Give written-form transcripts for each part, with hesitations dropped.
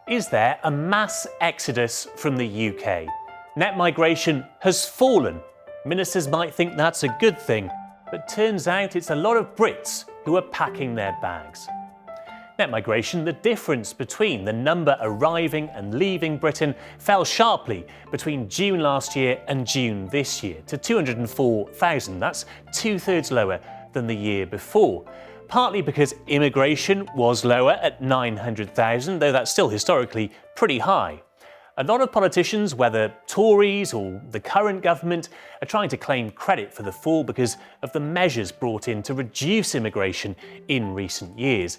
Is there a mass exodus from the UK? Net migration has fallen. Ministers might think that's a good thing, but turns out it's a lot of Brits who are packing their bags. Net migration, the difference between the number arriving and leaving Britain, fell sharply between June last year and June this year to 204,000. That's 2/3 lower than the year before. Partly because immigration was lower at 900,000, though that's still historically pretty high. A lot of politicians, whether Tories or the current government, are trying to claim credit for the fall because of the measures brought in to reduce immigration in recent years.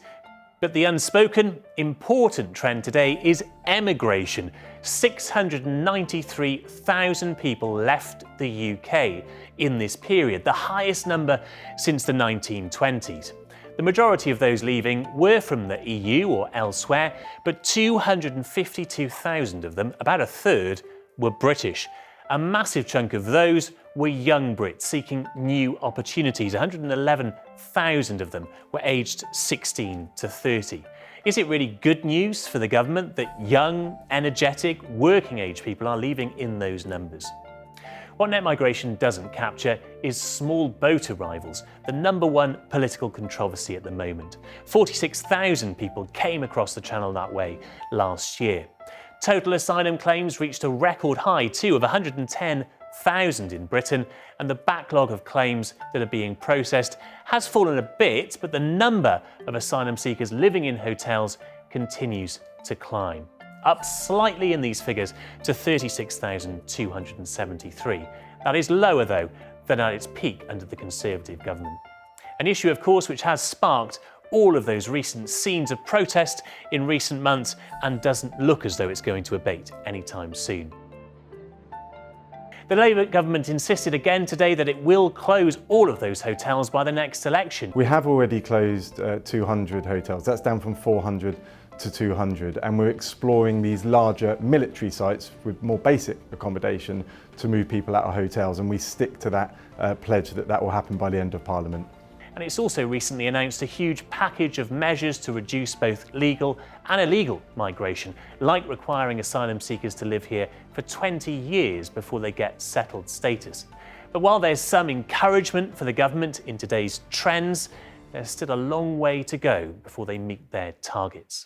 But the unspoken, important trend today is emigration. 693,000 people left the UK in this period, the highest number since the 1920s. The majority of those leaving were from the EU or elsewhere, but 252,000 of them, about a third, were British. A massive chunk of those were young Brits seeking new opportunities. 111,000 of them were aged 16 to 30. Is it really good news for the government that young, energetic, working-age people are leaving in those numbers? What net migration doesn't capture is small boat arrivals, the number one political controversy at the moment. 46,000 people came across the Channel that way last year. Total asylum claims reached a record high too of 110,000 in Britain, and the backlog of claims that are being processed has fallen a bit, but the number of asylum seekers living in hotels continues to climb. Up slightly in these figures to 36,273. That is lower, though, than at its peak under the Conservative government. An issue, of course, which has sparked all of those recent scenes of protest in recent months and doesn't look as though it's going to abate anytime soon. The Labour government insisted again today that it will close all of those hotels by the next election. We have already closed 200 hotels. That's down from 400 to 200, and we're exploring these larger military sites with more basic accommodation to move people out of hotels, and we stick to that pledge that will happen by the end of Parliament. And it's also recently announced a huge package of measures to reduce both legal and illegal migration, like requiring asylum seekers to live here for 20 years before they get settled status. But while there's some encouragement for the government in today's trends, there's still a long way to go before they meet their targets.